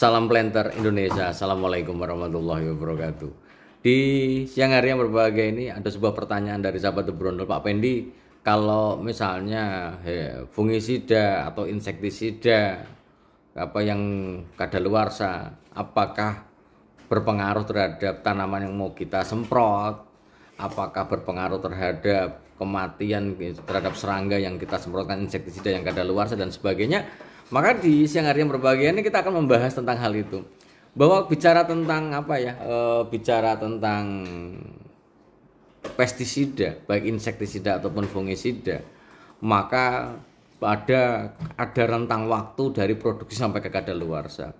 Salam Planter Indonesia. Assalamualaikum warahmatullahi wabarakatuh. Di siang hari yang berbahagia ini ada sebuah pertanyaan dari sahabat Brondol, Pak Pendi. Kalau misalnya fungisida atau insektisida apa yang kadaluarsa, apakah berpengaruh terhadap tanaman yang mau kita semprot? Apakah berpengaruh terhadap kematian terhadap serangga yang kita semprotkan insektisida yang kadaluarsa dan sebagainya? Maka di siang hari yang berbahagia ini kita akan membahas tentang hal itu. Bahwa bicara tentang bicara tentang pestisida, baik insektisida ataupun fungisida, maka ada rentang waktu dari produksi sampai ke kadaluarsa.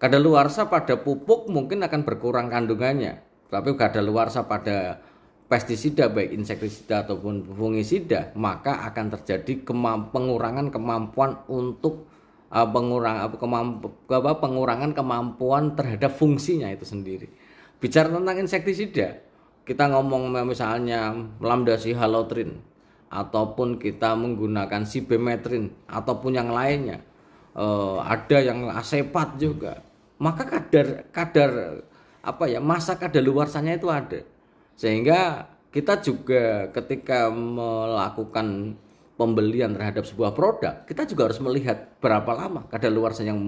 Kadaluarsa pada pupuk mungkin akan berkurang kandungannya, tapi kadaluarsa pada pestisida baik insektisida ataupun fungisida maka akan terjadi pengurangan kemampuan untuk pengurangan kemampuan terhadap fungsinya itu sendiri. Bicara tentang insektisida, kita ngomong misalnya lambda-cyhalothrin ataupun kita menggunakan sibemetrin ataupun yang lainnya, ada yang asepat juga, maka kadar masa kadaluarsanya itu ada. Sehingga kita juga ketika melakukan pembelian terhadap sebuah produk, kita juga harus melihat berapa lama kadaluarsa yang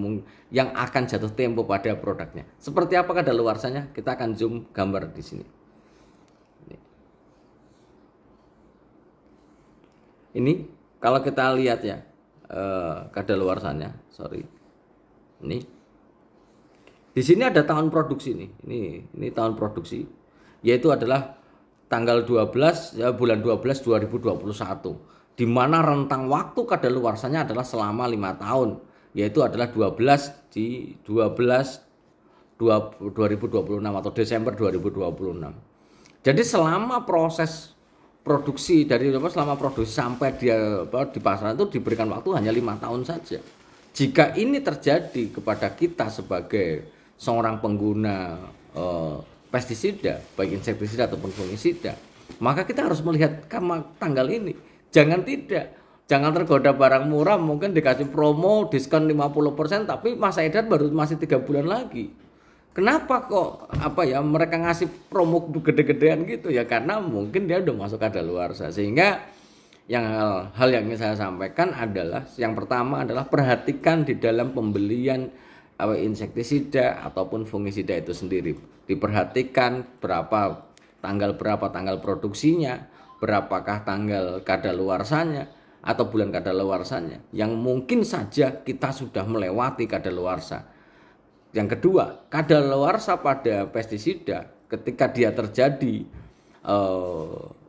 akan jatuh tempo pada produknya. Seperti apa kadaluarsanya? Kita akan zoom gambar di sini. Ini kalau kita lihat ya kadaluarsanya, ini di sini ada tahun produksi nih. Ini tahun produksi, yaitu adalah tanggal 12 bulan 12 2021. Di mana rentang waktu kadaluarsanya adalah selama 5 tahun, yaitu adalah 2026 atau Desember 2026. Jadi selama proses produksi selama produksi sampai dia di pasaran itu diberikan waktu hanya 5 tahun saja. Jika ini terjadi kepada kita sebagai seorang pengguna pestisida, baik insektisida ataupun fungisida, maka kita harus melihat tanggal ini. Jangan tergoda barang murah, mungkin dikasih promo diskon 50%, tapi masa edar masih 3 bulan lagi. Kenapa kok mereka ngasih promo gede-gedean gitu ya? Karena mungkin dia udah masuk kadaluarsa. Sehingga hal yang ingin saya sampaikan adalah, yang pertama adalah perhatikan di dalam pembelian insektisida ataupun fungisida itu sendiri. Diperhatikan tanggal produksinya, berapakah tanggal kadaluarsanya atau bulan kadaluarsanya, yang mungkin saja kita sudah melewati kadaluarsa. Yang kedua, kadaluarsa pada pestisida ketika dia terjadi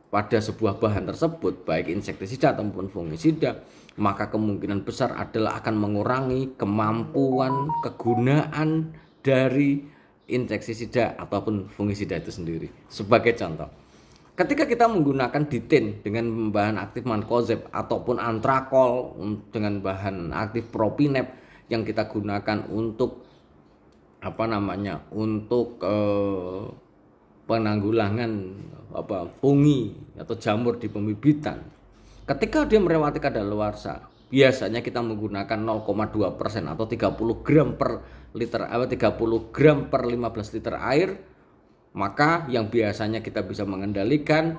pada sebuah bahan tersebut, baik insektisida ataupun fungisida, maka kemungkinan besar adalah akan mengurangi kemampuan kegunaan dari insektisida ataupun fungisida itu sendiri. Sebagai contoh, ketika kita menggunakan ditin dengan bahan aktif mancozeb ataupun antrakol dengan bahan aktif propinep yang kita gunakan untuk penanggulangan fungi atau jamur di pembibitan, ketika dia melewati kadaluarsa, biasanya kita menggunakan 0,2% atau 30 gram per 15 liter air. Maka yang biasanya kita bisa mengendalikan,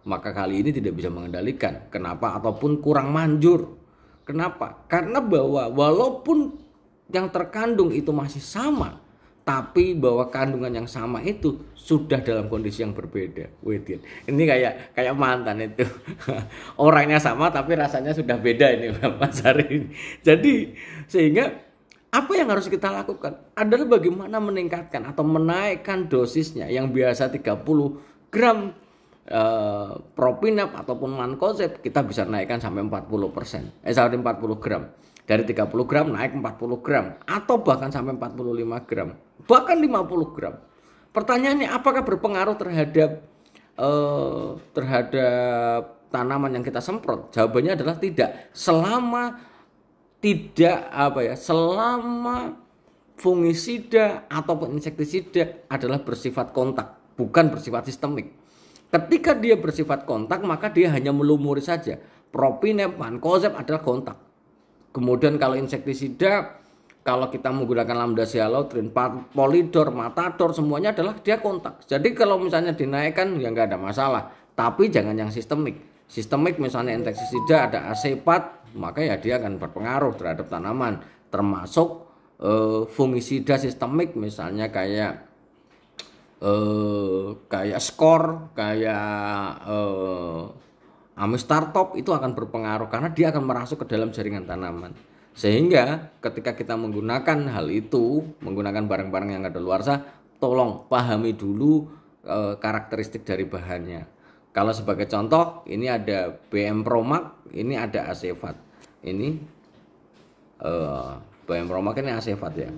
maka kali ini tidak bisa mengendalikan. Kenapa? Ataupun kurang manjur. Kenapa? Karena bahwa walaupun yang terkandung itu masih sama, tapi bahwa kandungan yang sama itu sudah dalam kondisi yang berbeda. Ini kayak mantan itu. Orangnya sama tapi rasanya sudah beda ini Mas Hari. Jadi sehingga apa yang harus kita lakukan adalah bagaimana meningkatkan atau menaikkan dosisnya yang biasa 30 gram propinep ataupun mancozeb, kita bisa naikkan sampai 40%. Sampai 40 gram. Dari 30 gram naik 40 gram atau bahkan sampai 45 gram, bahkan 50 gram. Pertanyaannya, apakah berpengaruh terhadap tanaman yang kita semprot? Jawabannya adalah tidak. Selama fungisida ataupun insektisida adalah bersifat kontak, bukan bersifat sistemik. Ketika dia bersifat kontak, maka dia hanya melumuri saja. Propinep, mancozeb adalah kontak. Kemudian kalau insektisida kalau kita menggunakan lambda sialotrine, polidor, matador, semuanya adalah dia kontak. Jadi kalau misalnya dinaikkan ya nggak ada masalah. Tapi jangan yang sistemik. Sistemik misalnya insektisida ada asepat, maka ya dia akan berpengaruh terhadap tanaman. Termasuk fungisida sistemik misalnya kayak skor, kayak amistartop itu akan berpengaruh karena dia akan merasuk ke dalam jaringan tanaman. Sehingga ketika kita menggunakan hal itu, menggunakan barang-barang yang kadaluarsa, tolong pahami dulu karakteristik dari bahannya. Kalau sebagai contoh, ini ada BM Promac, ini ada Acefat. Ini BM Promac ini Acefat ya.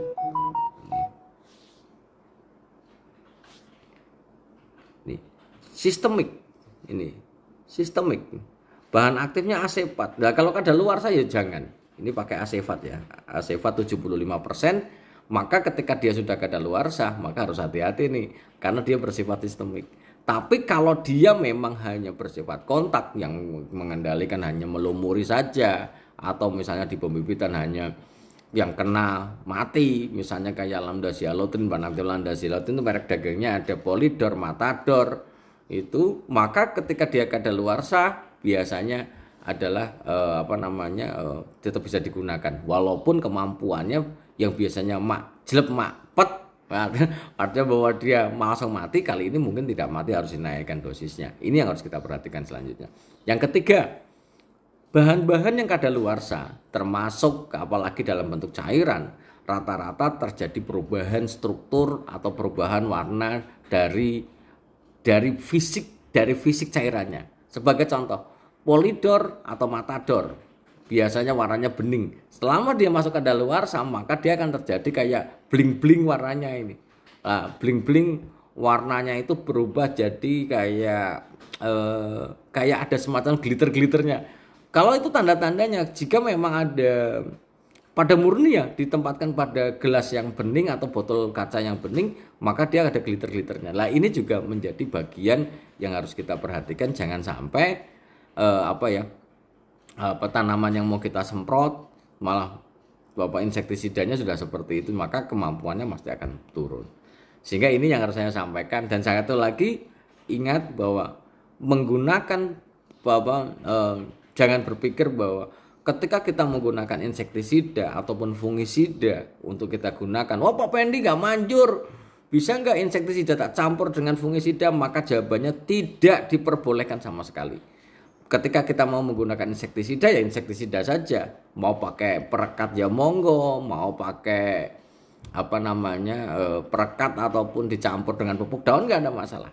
Ini sistemik, ini sistemik. Bahan aktifnya Acefat. Nah kalau kadaluarsa ya jangan. Ini pakai Acefat ya, Acefat 75%, maka ketika dia sudah kadaluarsa, maka harus hati-hati nih, karena dia bersifat sistemik. Tapi kalau dia memang hanya bersifat kontak, yang mengendalikan hanya melumuri saja, atau misalnya di pembibitan hanya yang kena mati, misalnya kayak lambda sialotrine, bahan aktif lambda sialotrine itu merek dagangnya ada polidor, matador, itu, maka ketika dia kadaluarsa, biasanya adalah tetap bisa digunakan walaupun kemampuannya yang biasanya jelek pet, artinya bahwa dia langsung mati, kali ini mungkin tidak mati, harus dinaikkan dosisnya. Ini yang harus kita perhatikan selanjutnya. Yang ketiga, bahan-bahan yang kadaluarsa termasuk apalagi dalam bentuk cairan, rata-rata terjadi perubahan struktur atau perubahan warna dari fisik cairannya. Sebagai contoh, polidor atau matador biasanya warnanya bening. Selama dia masuk ke kadaluarsa, maka dia akan terjadi kayak bling-bling warnanya ini. Nah, bling-bling warnanya itu berubah jadi kayak ada semacam glitter-glitternya. Kalau itu tanda-tandanya jika memang ada pada murni ya ditempatkan pada gelas yang bening atau botol kaca yang bening, maka dia ada glitter-glitternya. Nah, ini juga menjadi bagian yang harus kita perhatikan, jangan sampai tanaman yang mau kita semprot malah insektisidanya sudah seperti itu, maka kemampuannya pasti akan turun. Sehingga ini yang harus saya sampaikan. Dan satu lagi, ingat bahwa menggunakan jangan berpikir bahwa ketika kita menggunakan insektisida ataupun fungisida untuk kita gunakan, Pak Pendi nggak manjur, bisa nggak insektisida tak campur dengan fungisida? Maka jawabannya tidak diperbolehkan sama sekali. Ketika kita mau menggunakan insektisida ya insektisida saja, mau pakai perekat ya monggo, mau pakai perekat ataupun dicampur dengan pupuk daun nggak ada masalah.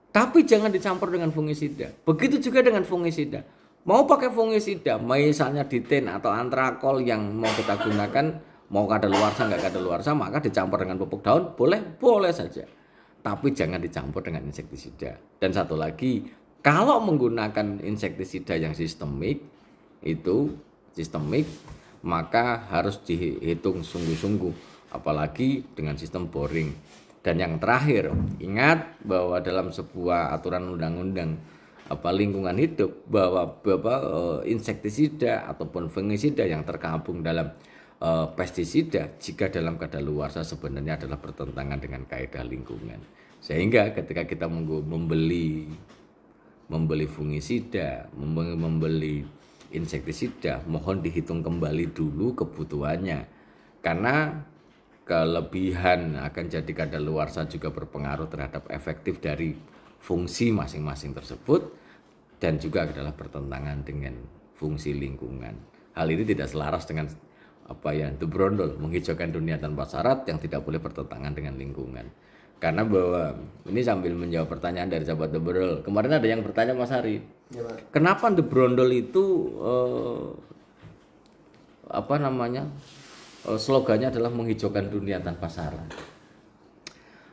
Tapi jangan dicampur dengan fungisida. Begitu juga dengan fungisida. Mau pakai fungisida, misalnya ditin atau antrakol yang mau kita gunakan, mau kadaluarsa nggak kadaluarsa, maka dicampur dengan pupuk daun boleh saja. Tapi jangan dicampur dengan insektisida. Dan satu lagi, kalau menggunakan insektisida yang sistemik, maka harus dihitung sungguh-sungguh, apalagi dengan sistem boring. Dan yang terakhir, ingat bahwa dalam sebuah aturan undang-undang lingkungan hidup, bahwa insektisida ataupun fungisida yang tergabung dalam pestisida, jika dalam kadaluarsa sebenarnya adalah bertentangan dengan kaidah lingkungan. Sehingga ketika kita membeli fungisida, membeli insektisida, mohon dihitung kembali dulu kebutuhannya. Karena kelebihan akan jadi kadaluarsa juga berpengaruh terhadap efektif dari fungsi masing-masing tersebut, dan juga adalah bertentangan dengan fungsi lingkungan. Hal ini tidak selaras dengan The Brondol, menghijaukan dunia tanpa syarat, yang tidak boleh bertentangan dengan lingkungan. Karena bahwa ini sambil menjawab pertanyaan dari sahabat The Brondol. Kemarin ada yang bertanya, Mas Hari, ya, kenapa The Brondol itu slogannya adalah menghijaukan dunia tanpa syarat.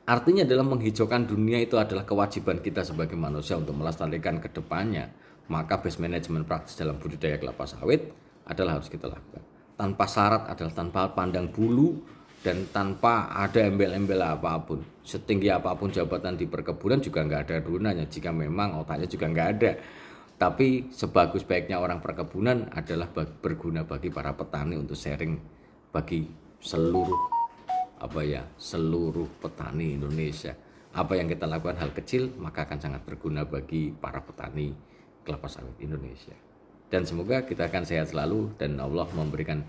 Artinya adalah menghijaukan dunia itu adalah kewajiban kita sebagai manusia untuk melestarikan ke depannya. Maka best management praktis dalam budidaya kelapa sawit adalah harus kita lakukan. Tanpa syarat adalah tanpa pandang bulu dan tanpa ada embel-embel apapun. Setinggi apapun jabatan di perkebunan juga nggak ada gunanya jika memang otaknya juga nggak ada. Tapi sebagus baiknya orang perkebunan adalah berguna bagi para petani untuk sharing bagi seluruh seluruh petani Indonesia. Apa yang kita lakukan hal kecil maka akan sangat berguna bagi para petani kelapa sawit Indonesia. Dan semoga kita akan sehat selalu dan Allah memberikan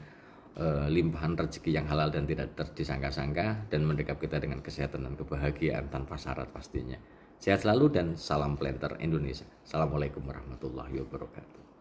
limpahan rezeki yang halal dan tidak disangka-sangka, dan mendekap kita dengan kesehatan dan kebahagiaan tanpa syarat pastinya. Sehat selalu dan salam planter Indonesia. Assalamualaikum warahmatullahi wabarakatuh.